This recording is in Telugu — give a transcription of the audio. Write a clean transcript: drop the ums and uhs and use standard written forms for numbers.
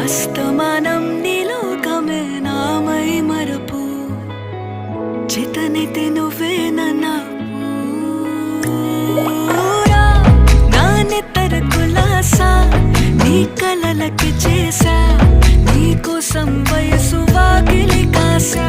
అస్తమానం నీలోకమే నామై మరపు చేతనైతే నువ్వే నన్నా నా నెత్తర కులాసా నీ కలలకి చేసా నీ కోసం వయసు వాకిలి కాసా